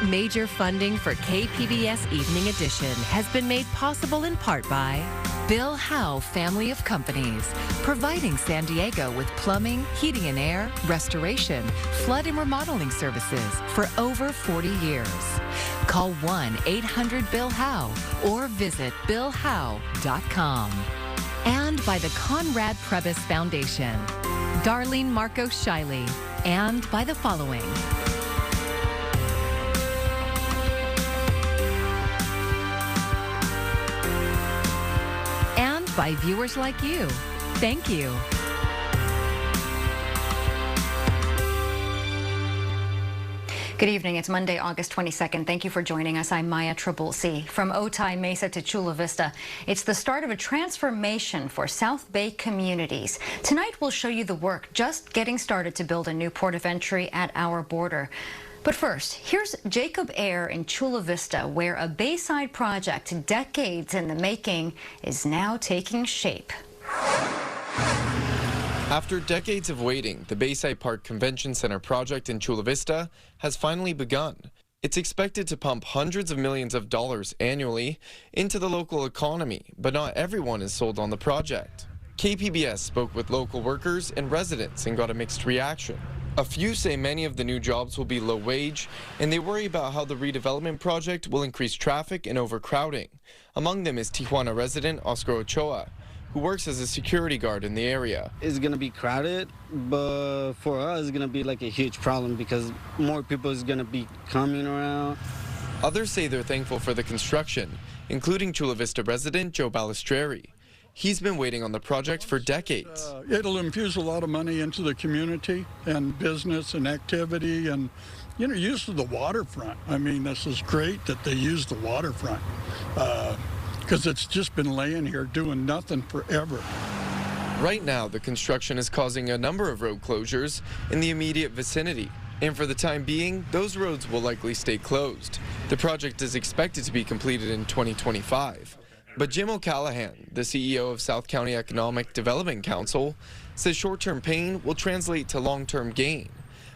Major funding for KPBS Evening Edition has been made possible in part by Bill Howe Family of Companies, providing San Diego with plumbing, heating and air, restoration, flood and remodeling services for over 40 years. Call 1-800-BILL-HOWE or visit billhowe.com. And by the Conrad Prebys Foundation, Darlene Marco Shiley, and by the following. And by viewers like you. Thank you. Good evening. It's Monday, August 22nd. Thank you for joining us. I'm Maya Trabulsi. From Otay Mesa to Chula Vista, it's the start of a transformation for South Bay communities. Tonight, we'll show you the work just getting started to build a new port of entry at our border. But first, here's Jacob Air in Chula Vista, where a Bayside project decades in the making is now taking shape. After decades of waiting, the Bayside Park Convention Center project in Chula Vista has finally begun. It's expected to pump hundreds of millions of dollars annually into the local economy, but not everyone is sold on the project. KPBS spoke with local workers and residents and got a mixed reaction. A few say many of the new jobs will be low wage, and they worry about how the redevelopment project will increase traffic and overcrowding. Among them is Tijuana resident Oscar Ochoa, who works as a security guard in the area. It's going to be crowded, but for us, it's going to be like a huge problem because more people is going to be coming around. Others say they're thankful for the construction, including Chula Vista resident Joe Balistreri. He's been waiting on the project for decades. It'll infuse a lot of money into the community and business and activity and, use of the waterfront. I mean, this is great that they use the waterfront. Because it's just been laying here doing nothing forever. Right now, the construction is causing a number of road closures in the immediate vicinity. And for the time being, those roads will likely stay closed. The project is expected to be completed in 2025. But Jim O'Callahan, the CEO of South County Economic Development Council, says short-term pain will translate to long-term gain.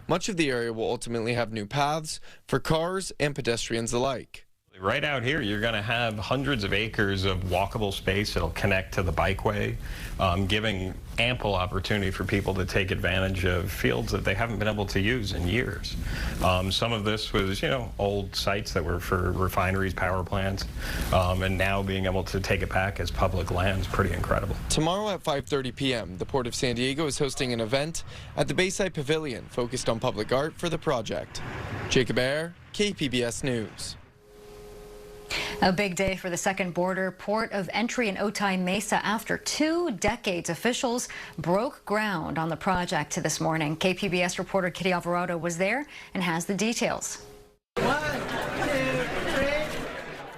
Much of the area will ultimately have new paths for cars and pedestrians alike. Right out here, you're going to have hundreds of acres of walkable space that'll connect to the bikeway, giving ample opportunity for people to take advantage of fields that they haven't been able to use in years. Some of this was, old sites that were for refineries, power plants, and now being able to take it back as public land is pretty incredible. Tomorrow at 5:30 p.m., the Port of San Diego is hosting an event at the Bayside Pavilion focused on public art for the project. Jacob Air, KPBS News. A big day for the second border port of entry in Otay Mesa. After 2 decades, officials broke ground on the project this morning. KPBS reporter Kitty Alvarado was there and has the details. 1, 2, 3.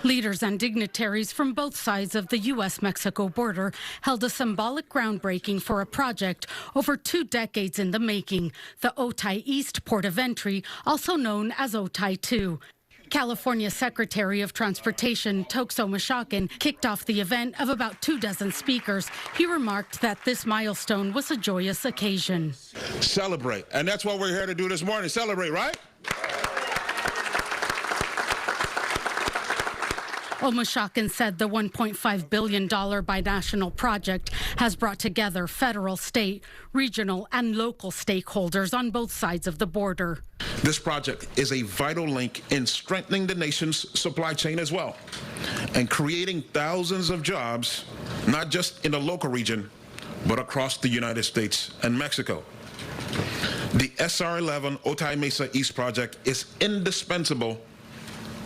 Leaders and dignitaries from both sides of the U.S.-Mexico border held a symbolic groundbreaking for a project over 2 decades in the making, the Otay East Port of Entry, also known as Otay 2. California Secretary of Transportation Toxo Mashakin kicked off the event of about 24 speakers. He remarked that this milestone was a joyous occasion. Celebrate, and that's what we're here to do this morning, celebrate, right? Mashakin said the $1.5 billion binational project has brought together federal, state, regional, and local stakeholders on both sides of the border. This project is a vital link in strengthening the nation's supply chain as well, and creating thousands of jobs, not just in the local region, but across the United States and Mexico. The SR-11 Otay Mesa East project is indispensable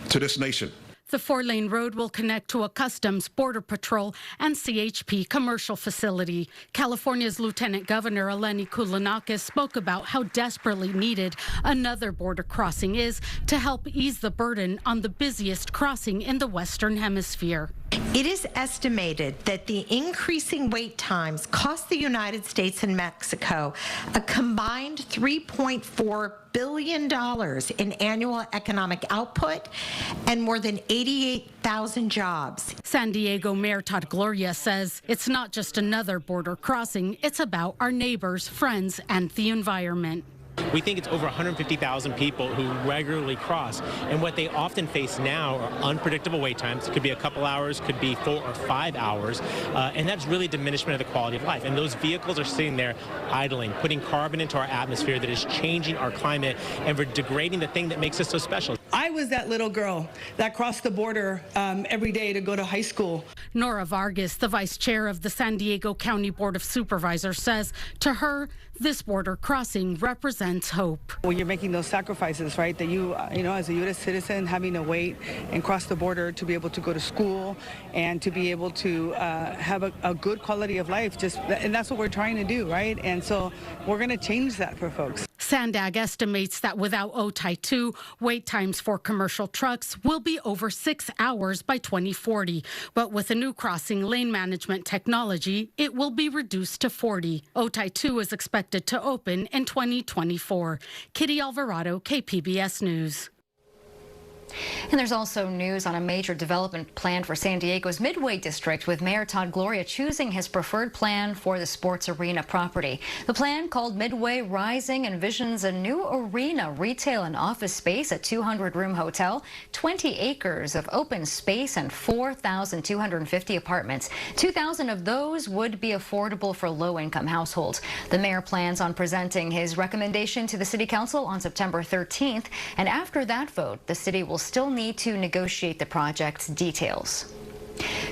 to this nation. The 4-lane road will connect to a Customs, Border Patrol, and CHP commercial facility. California's Lieutenant Governor Eleni Koulounakis spoke about how desperately needed another border crossing is to help ease the burden on the busiest crossing in the Western Hemisphere. It is estimated that the increasing wait times cost the United States and Mexico a combined $3.4 billion in annual economic output and more than 88,000 jobs. San Diego Mayor Todd Gloria says it's not just another border crossing, it's about our neighbors, friends, and the environment. We think it's over 150,000 people who regularly cross, and what they often face now are unpredictable wait times. It could be a couple hours, could be 4 or 5 hours, and that's really diminishment of the quality of life. And those vehicles are sitting there idling, putting carbon into our atmosphere that is changing our climate, and we're degrading the thing that makes us so special. I was that little girl that crossed the border every day to go to high school. Nora Vargas, the vice chair of the San Diego County Board of Supervisors, says to her, this border crossing represents hope. When you're making those sacrifices, right, that you know, as a U.S. citizen, having to wait and cross the border to be able to go to school and to be able to have a good quality of life, and that's what we're trying to do, right? And so we're going to change that for folks. Sandag estimates that without Otay 2, wait times for commercial trucks will be over 6 hours by 2040. But with a new crossing lane management technology, it will be reduced to 40. Otay 2 is expected to open in 2024. Kitty Alvarado, KPBS News. And there's also news on a major development plan for San Diego's Midway district, with Mayor Todd Gloria choosing his preferred plan for the sports arena property. The plan, called Midway Rising, envisions a new arena, retail and office space, a 200-room hotel, 20 acres of open space, and 4,250 apartments. 2,000 of those would be affordable for low-income households. The mayor plans on presenting his recommendation to the City Council on September 13th, and after that vote, the city will still need to negotiate the project's details.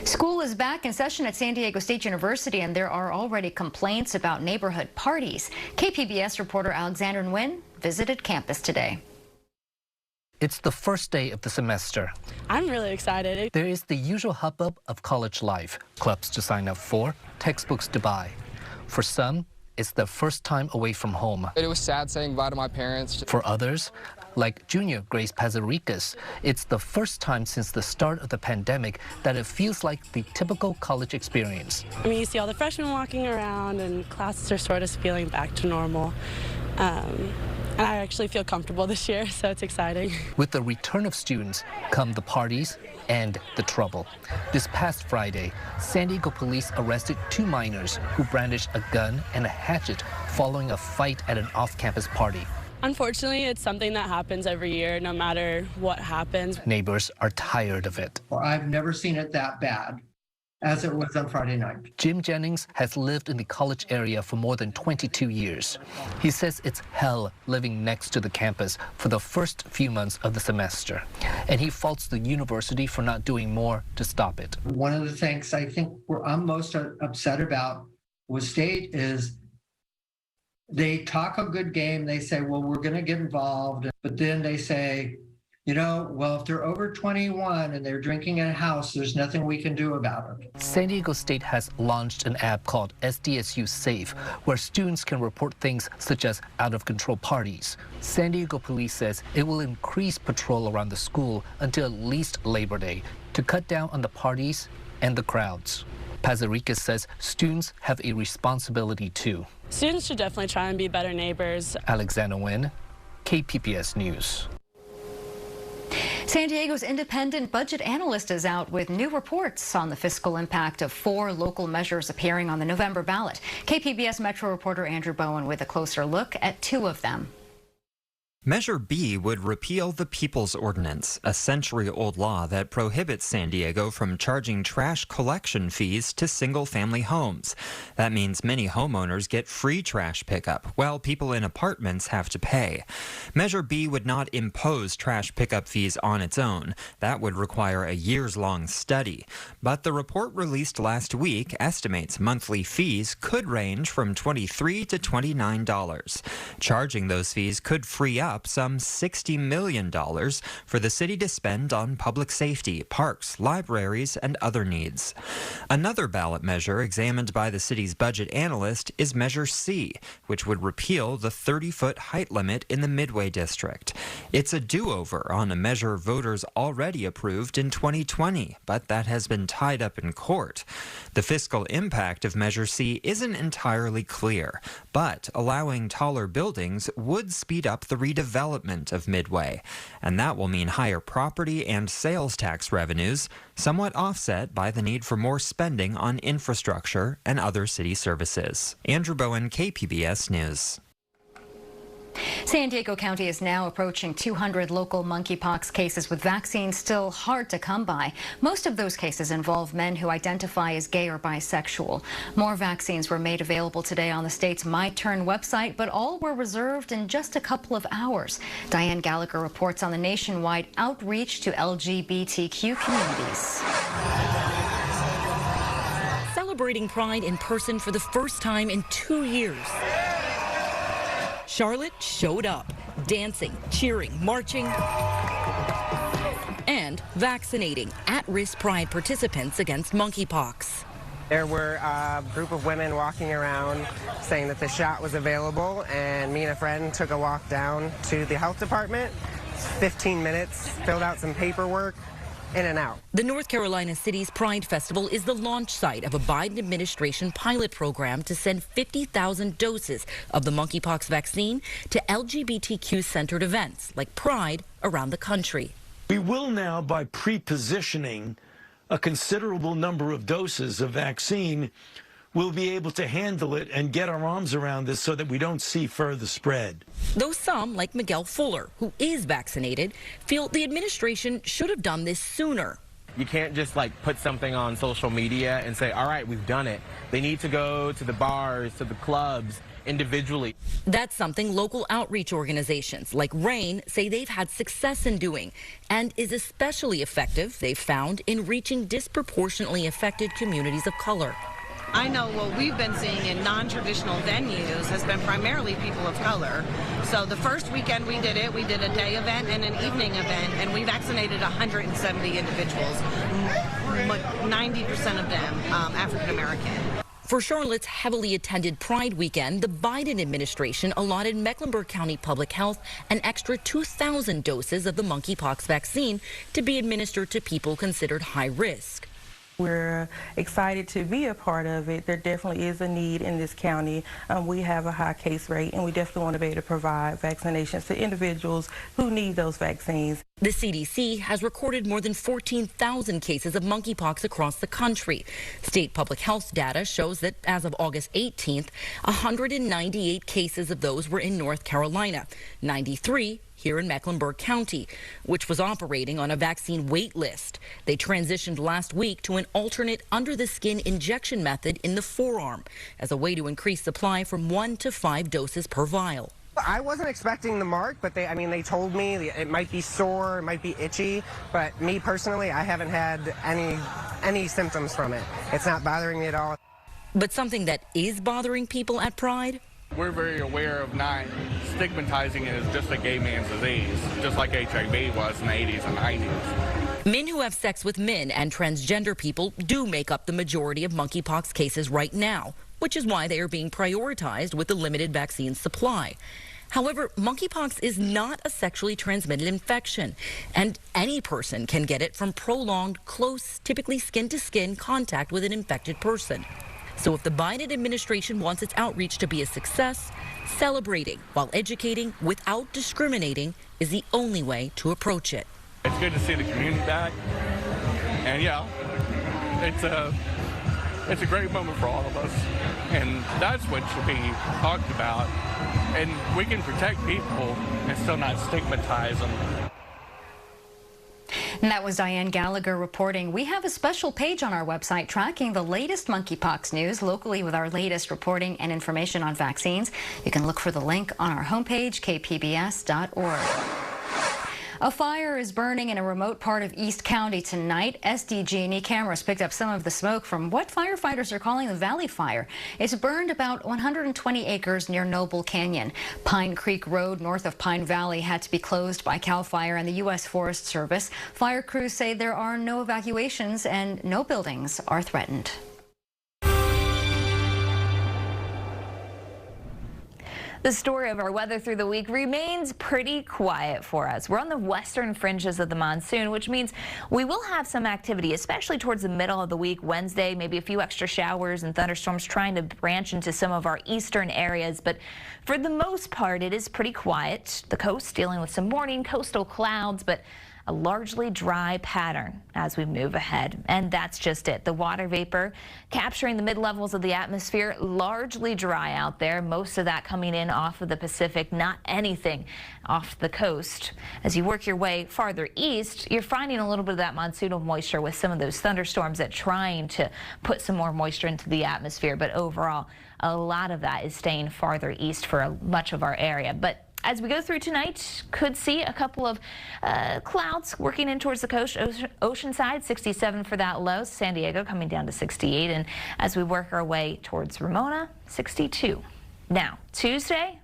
School is back in session at San Diego State University, and there are already complaints about neighborhood parties. KPBS reporter Alexander Nguyen visited campus today. It's the first day of the semester. I'm really excited. There is the usual hubbub of college life, clubs to sign up for, textbooks to buy. For some, it's their first time away from home. It was sad saying goodbye to my parents. For others, like junior Grace Pazaricas, it's the first time since the start of the pandemic that it feels like the typical college experience. I mean, you see all the freshmen walking around and classes are sort of feeling back to normal. And I actually feel comfortable this year, so it's exciting. With the return of students come the parties and the trouble. This past Friday, San Diego police arrested 2 minors who brandished a gun and a hatchet following a fight at an off-campus party. Unfortunately, it's something that happens every year, no matter what happens. Neighbors are tired of it. I've never seen it that bad as it was on Friday night. Jim Jennings has lived in the college area for more than 22 years. He says it's hell living next to the campus for the first few months of the semester, and he faults the university for not doing more to stop it. One of the things I think I'm most upset about with state is they talk a good game. They say, well, we're going to get involved, but then they say, you know, well, if they're over 21 and they're drinking in a house, there's nothing we can do about it. San Diego State has launched an app called SDSU Safe, where students can report things such as out-of-control parties. San Diego police says it will increase patrol around the school until at least Labor Day to cut down on the parties and the crowds. Pazaricas says students have a responsibility too. Students should definitely try and be better neighbors. Alexander Nguyen, KPBS News. San Diego's independent budget analyst is out with new reports on the fiscal impact of 4 local measures appearing on the November ballot. KPBS Metro reporter Andrew Bowen with a closer look at 2 of them. Measure B would repeal the People's Ordinance, a century-old law that prohibits San Diego from charging trash collection fees to single-family homes. That means many homeowners get free trash pickup, while people in apartments have to pay. Measure B would not impose trash pickup fees on its own. That would require a years-long study. But the report released last week estimates monthly fees could range from $23 to $29. Charging those fees could free up some $60 million for the city to spend on public safety, parks, libraries, and other needs. Another ballot measure examined by the city's budget analyst is Measure C, which would repeal the 30-foot height limit in the Midway district. It's a do-over on a measure voters already approved in 2020, but that has been tied up in court. The fiscal impact of Measure C isn't entirely clear, but allowing taller buildings would speed up the redevelopment of Midway, and that will mean higher property and sales tax revenues, somewhat offset by the need for more spending on infrastructure and other city services. Andrew Bowen, KPBS News. San Diego County is now approaching 200 local monkeypox cases, with vaccines still hard to come by. Most of those cases involve men who identify as gay or bisexual. More vaccines were made available today on the state's My Turn website, but all were reserved in just a couple of hours. Diane Gallagher reports on the nationwide outreach to LGBTQ communities. Celebrating Pride in person for the first time in 2 years. Charlotte showed up, dancing, cheering, marching, and vaccinating at-risk Pride participants against monkeypox. There were a group of women walking around saying that the shot was available, and me and a friend took a walk down to the health department. 15 minutes, filled out some paperwork, in and out. The North Carolina City's Pride Festival is the launch site of a Biden administration pilot program to send 50,000 doses of the monkeypox vaccine to LGBTQ-centered events like Pride around the country. We will now, by pre-positioning a considerable number of doses of vaccine, we'll be able to handle it and get our arms around this so that we don't see further spread. Though some, like Miguel Fuller, who is vaccinated, feel the administration should have done this sooner. You can't just put something on social media and say, all right, we've done it. They need to go to the bars, to the clubs, individually. That's something local outreach organizations like RAIN say they've had success in doing, and is especially effective, they've found, in reaching disproportionately affected communities of color. I know what we've been seeing in non-traditional venues has been primarily people of color. So the first weekend we did it, we did a day event and an evening event, and we vaccinated 170 individuals, 90% of them African American. For Charlotte's heavily attended Pride weekend, the Biden administration allotted Mecklenburg County Public Health an extra 2,000 doses of the monkeypox vaccine to be administered to people considered high risk. We're excited to be a part of it. There definitely is a need in this county. We have a high case rate, and we definitely want to be able to provide vaccinations to individuals who need those vaccines. The CDC has recorded more than 14,000 cases of monkeypox across the country. State public health data shows that as of August 18th, 198 cases of those were in North Carolina, 93 here in Mecklenburg County, which was operating on a vaccine wait list. They transitioned last week to an alternate under-the-skin injection method in the forearm as a way to increase supply from 1 to 5 doses per vial. I wasn't expecting the mark, but they told me it might be sore, it might be itchy, but me personally, I haven't had any symptoms from it. It's not bothering me at all. But something that is bothering people at Pride? We're very aware of not stigmatizing it as just a gay man's disease, just like HIV was in the 80s and 90s. Men who have sex with men and transgender people do make up the majority of monkeypox cases right now, which is why they are being prioritized with the limited vaccine supply. However, monkeypox is not a sexually transmitted infection, and any person can get it from prolonged, close, typically skin-to-skin contact with an infected person. So if the Biden administration wants its outreach to be a success, celebrating while educating without discriminating is the only way to approach it. It's good to see the community back, and yeah, it's a great moment for all of us, and that's what should be talked about, and we can protect people and still not stigmatize them. And that was Diane Gallagher reporting. We have a special page on our website tracking the latest monkeypox news locally with our latest reporting and information on vaccines. You can look for the link on our homepage, kpbs.org. A fire is burning in a remote part of East County tonight. SDG&E cameras picked up some of the smoke from what firefighters are calling the Valley Fire. It's burned about 120 acres near Noble Canyon. Pine Creek Road north of Pine Valley had to be closed by CAL FIRE and the U.S. Forest Service. Fire crews say there are no evacuations and no buildings are threatened. The story of our weather through the week remains pretty quiet for us. We're on the western fringes of the monsoon, which means we will have some activity, especially towards the middle of the week, Wednesday, maybe a few extra showers and thunderstorms trying to branch into some of our eastern areas. But for the most part, it is pretty quiet. The coast dealing with some morning coastal clouds, but a largely dry pattern as we move ahead. And that's just it. The water vapor capturing the mid-levels of the atmosphere, largely dry out there. Most of that coming in off of the Pacific, not anything off the coast. As you work your way farther east, you're finding a little bit of that monsoonal moisture with some of those thunderstorms that trying to put some more moisture into the atmosphere. But overall, a lot of that is staying farther east for much of our area. But as we go through tonight, could see a couple of clouds working in towards the coast, ocean side, 67 for that low. San Diego coming down to 68. And as we work our way towards Ramona, 62. Now, Tuesday,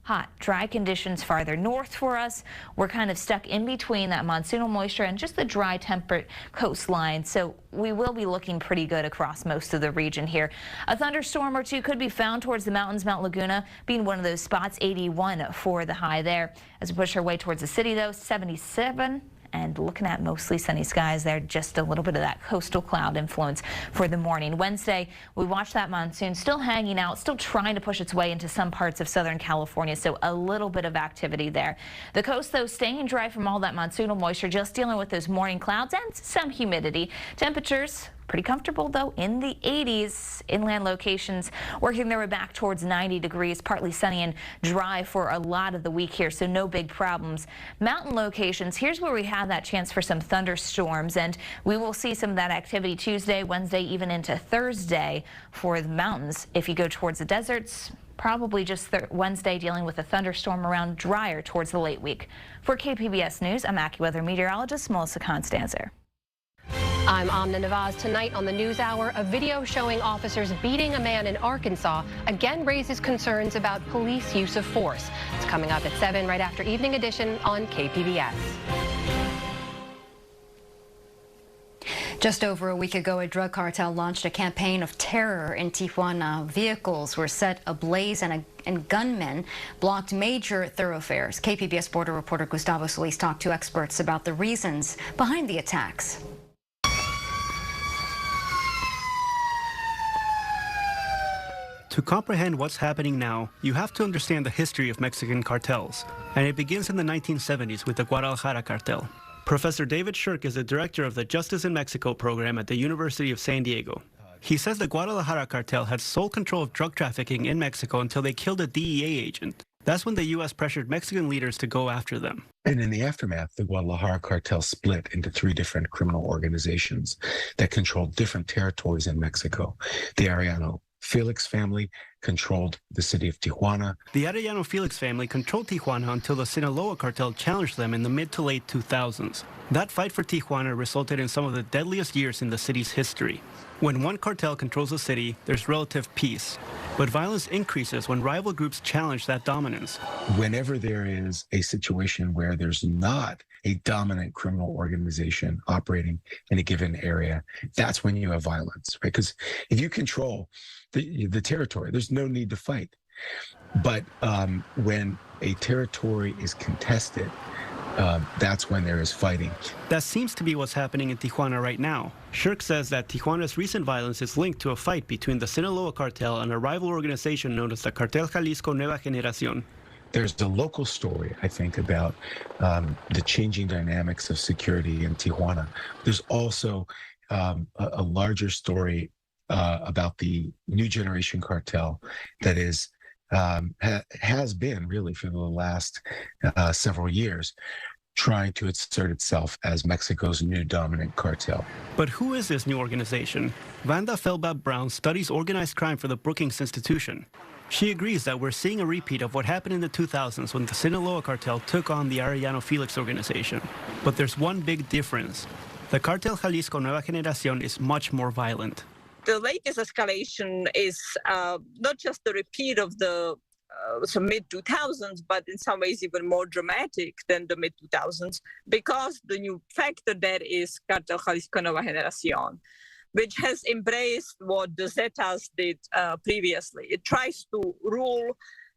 hot, dry conditions farther north for us. We're kind of stuck in between that monsoonal moisture and just the dry temperate coastline. So we will be looking pretty good across most of the region here. A thunderstorm or two could be found towards the mountains, Mount Laguna being one of those spots, 81 for the high there. As we push our way towards the city, though, 77. And looking at mostly sunny skies there, just a little bit of that coastal cloud influence for the morning. Wednesday, we watch that monsoon still hanging out, still trying to push its way into some parts of Southern California, so a little bit of activity there. The coast, though, staying dry from all that monsoonal moisture, just dealing with those morning clouds and some humidity. Temperatures pretty comfortable, though, in the 80s. Inland locations working their way back towards 90 degrees, partly sunny and dry for a lot of the week here, so no big problems. Mountain locations, here's where we have that chance for some thunderstorms, and we will see some of that activity Tuesday, Wednesday, even into Thursday for the mountains. If you go towards the deserts, probably just Wednesday dealing with a thunderstorm around drier towards the late week. For KPBS News, I'm AccuWeather meteorologist Melissa Constanzer. I'm Amna Nawaz. Tonight on the NewsHour, a video showing officers beating a man in Arkansas again raises concerns about police use of force. It's coming up at 7 right after Evening Edition on KPBS. Just over a week ago, a drug cartel launched a campaign of terror in Tijuana. Vehicles were set ablaze and gunmen blocked major thoroughfares. KPBS border reporter Gustavo Solis talked to experts about the reasons behind the attacks. To comprehend what's happening now, you have to understand the history of Mexican cartels, and it begins in the 1970s with the Guadalajara cartel. Professor David Shirk is the director of the Justice in Mexico program at the University of San Diego. He says the Guadalajara cartel had sole control of drug trafficking in Mexico until they killed a DEA agent. That's when the U.S. pressured Mexican leaders to go after them. And in the aftermath, the Guadalajara cartel split into 3 different criminal organizations that controlled different territories in Mexico. The Arellano Felix family controlled the city of Tijuana. The Arellano Felix family controlled Tijuana until the Sinaloa cartel challenged them in the mid to late 2000s. That fight for Tijuana resulted in some of the deadliest years in the city's history. When one cartel controls a city, there's relative peace. But violence increases when rival groups challenge that dominance. Whenever there is a situation where there's not a dominant criminal organization operating in a given area, that's when you have violence, right? Because if you control the territory, there's no need to fight. But when a territory is contested, that's when there is fighting. That seems to be what's happening in Tijuana right now. Shirk says that Tijuana's recent violence is linked to a fight between the Sinaloa cartel and a rival organization known as the Cartel Jalisco Nueva Generación. There's a local story, I think, about the changing dynamics of security in Tijuana. There's also a larger story about the new generation cartel that is has been really for the last several years trying to assert itself as Mexico's new dominant cartel. But who is this new organization? Vanda Felbab-Brown studies organized crime for the Brookings Institution. She agrees that we're seeing a repeat of what happened in the 2000s when the Sinaloa cartel took on the Arellano Felix organization. But there's one big difference. The Cartel Jalisco Nueva Generación is much more violent. The latest escalation is not just the repeat of the mid-2000s, but in some ways even more dramatic than the mid-2000s, because the new factor there is Cartel Jalisco Nueva Generación, which has embraced what the Zetas did previously. It tries to rule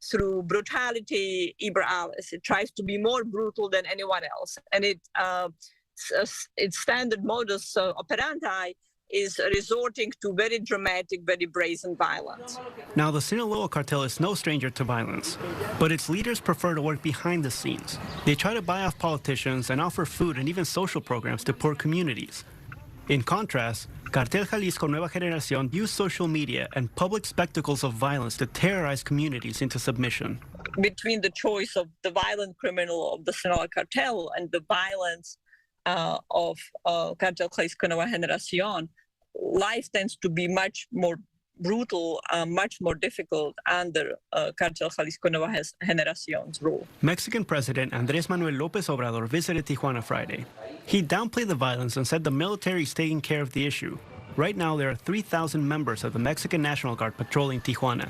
through brutality, iber-alis. It tries to be more brutal than anyone else. And its standard modus operandi is resorting to very dramatic, very brazen violence. Now, the Sinaloa cartel is no stranger to violence, but its leaders prefer to work behind the scenes. They try to buy off politicians and offer food and even social programs to poor communities. In contrast, Cartel Jalisco Nueva Generación used social media and public spectacles of violence to terrorize communities into submission. Between the choice of the violent criminal of the Sinaloa cartel and the violence of Cartel Jalisco Nueva Generación, life tends to be much more brutal, much more difficult under Cartel Jalisco Nueva Generación's rule. Mexican President Andrés Manuel López Obrador visited Tijuana Friday. He downplayed the violence and said the military is taking care of the issue. Right now, there are 3,000 members of the Mexican National Guard patrolling Tijuana.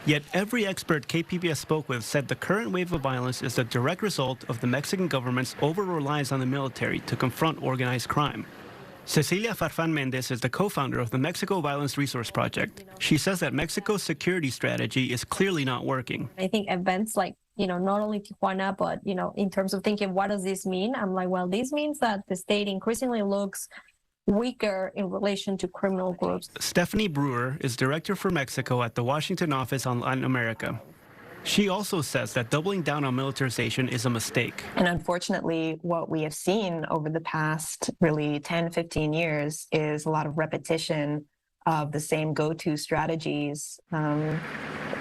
Yet every expert KPBS spoke with said the current wave of violence is the direct result of the Mexican government's over-reliance on the military to confront organized crime. Cecilia Farfán Méndez is the co-founder of the Mexico Violence Resource Project. She says that Mexico's security strategy is clearly not working. I think events like, not only Tijuana, but, in terms of thinking, what does this mean? I'm like, well, this means that the state increasingly looks weaker in relation to criminal groups. Stephanie Brewer is director for Mexico at the Washington office on Latin America. She also says that doubling down on militarization is a mistake. And unfortunately, what we have seen over the past really 10, 15 years is a lot of repetition of the same go-to strategies,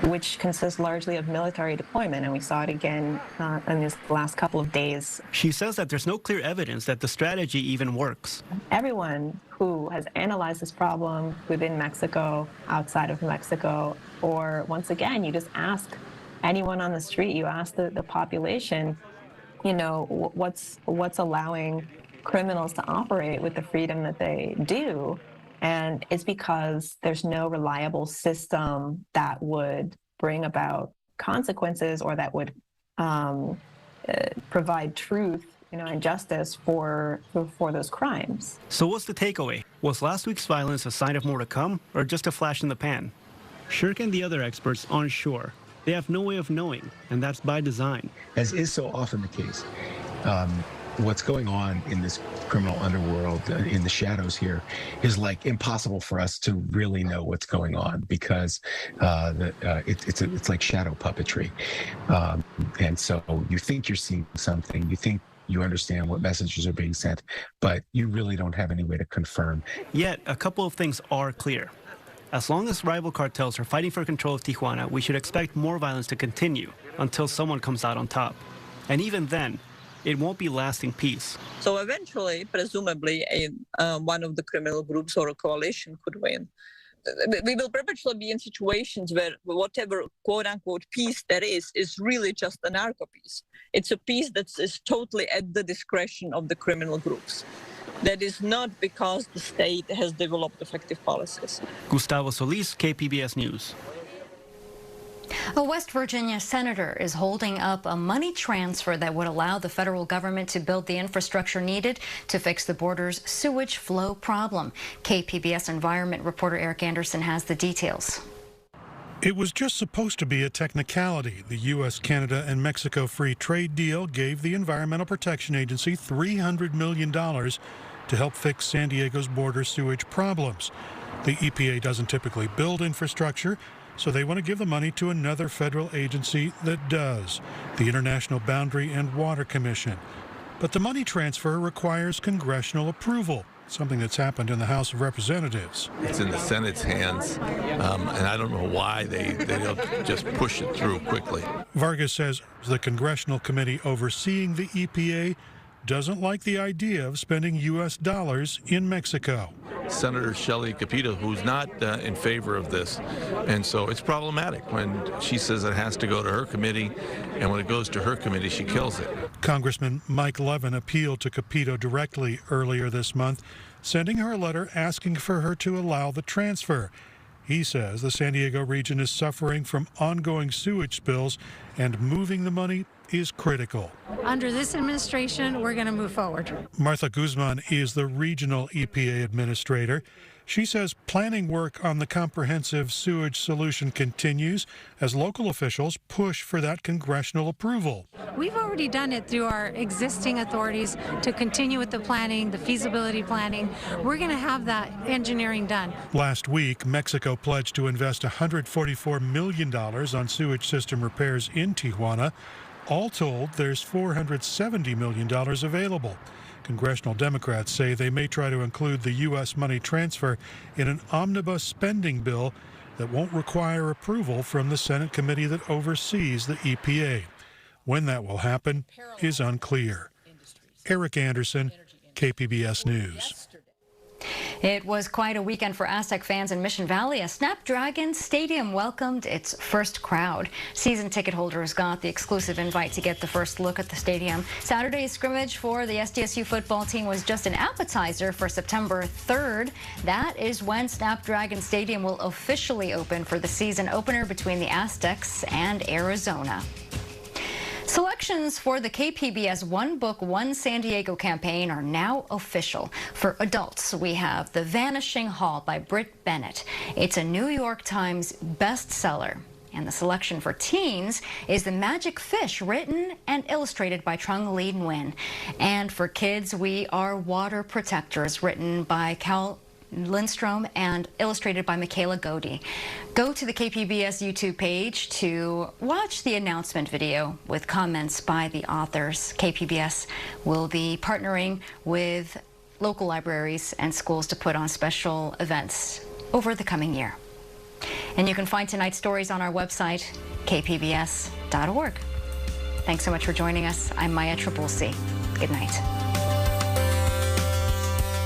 which consist largely of military deployment. And we saw it again in these last couple of days. She says that there's no clear evidence that the strategy even works. Everyone who has analyzed this problem within Mexico, outside of Mexico, or once again, you just ask anyone on the street, you ask the population, what's allowing criminals to operate with the freedom that they do. And it's because there's no reliable system that would bring about consequences or that would provide truth, and justice for those crimes. So what's the takeaway? Was last week's violence a sign of more to come or just a flash in the pan? Shirk and the other experts aren't sure. They have no way of knowing, and that's by design. As is so often the case, what's going on in this criminal underworld, in the shadows here, is like impossible for us to really know what's going on because it's like shadow puppetry. And so you think you're seeing something, you think you understand what messages are being sent, but you really don't have any way to confirm. Yet, a couple of things are clear. As long as rival cartels are fighting for control of Tijuana, we should expect more violence to continue until someone comes out on top. And even then, it won't be lasting peace. So eventually, presumably, one of the criminal groups or a coalition could win. We will perpetually be in situations where whatever quote-unquote peace there is really just a narco peace. It's a peace that is totally at the discretion of the criminal groups. That is not because the state has developed effective policies. Gustavo Solis, KPBS News. A West Virginia senator is holding up a money transfer that would allow the federal government to build the infrastructure needed to fix the border's sewage flow problem. KPBS environment reporter Eric Anderson has the details. It was just supposed to be a technicality. The U.S., Canada, and Mexico free trade deal gave the Environmental Protection Agency $300 million to help fix San Diego's border sewage problems. The EPA doesn't typically build infrastructure, so they want to give the money to another federal agency that does, the International Boundary and Water Commission. But the money transfer requires congressional approval, something that's happened in the House of Representatives. It's in the Senate's hands, and I don't know why they don't just push it through quickly. Vargas says the congressional committee overseeing the EPA doesn't like the idea of spending U.S. dollars in Mexico. Senator Shelley Capito, who's not in favor of this, and so it's problematic when she says it has to go to her committee, and when it goes to her committee, she kills it. Congressman Mike Levin appealed to Capito directly earlier this month, sending her a letter asking for her to allow the transfer. He says the San Diego region is suffering from ongoing sewage spills, and moving the money is critical. Under this administration, we're going to move forward. Martha Guzman is the regional EPA administrator. She says planning work on the comprehensive sewage solution continues as local officials push for that congressional approval. We've already done it through our existing authorities to continue with the planning, the feasibility planning. We're going to have that engineering done. Last week, Mexico pledged to invest $144 million on sewage system repairs in Tijuana. All told, there's $470 million available. Congressional Democrats say they may try to include the U.S. money transfer in an omnibus spending bill that won't require approval from the Senate committee that oversees the EPA. When that will happen is unclear. Eric Anderson, KPBS News. It was quite a weekend for Aztec fans in Mission Valley. A Snapdragon Stadium welcomed its first crowd. Season ticket holders got the exclusive invite to get the first look at the stadium. Saturday's scrimmage for the SDSU football team was just an appetizer for September 3rd. That is when Snapdragon Stadium will officially open for the season opener between the Aztecs and Arizona. Selections for the KPBS One Book, One San Diego campaign are now official. For adults, we have The Vanishing Hall by Britt Bennett. It's a New York Times bestseller. And the selection for teens is The Magic Fish, written and illustrated by Trung Le Nguyen. And for kids, we are Water Protectors, written by Cal Lindstrom and illustrated by Michaela Godey. Go to the KPBS YouTube page to watch the announcement video with comments by the authors. KPBS will be partnering with local libraries and schools to put on special events over the coming year. And you can find tonight's stories on our website, kpbs.org. Thanks so much for joining us. I'm Maya C. Good night.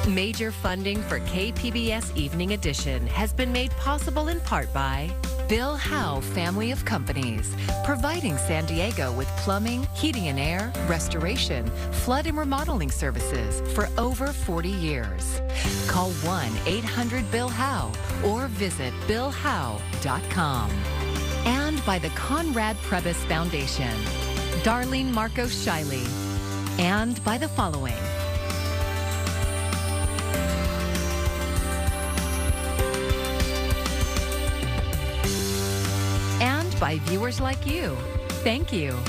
Major funding for KPBS Evening Edition has been made possible in part by Bill Howe Family of Companies, providing San Diego with plumbing, heating and air, restoration, flood and remodeling services for over 40 years. Call 1-800-BILL-HOWE or visit billhowe.com. And by the Conrad Prebys Foundation, Darlene Marcos Shiley, and by the following. By viewers like you. Thank you.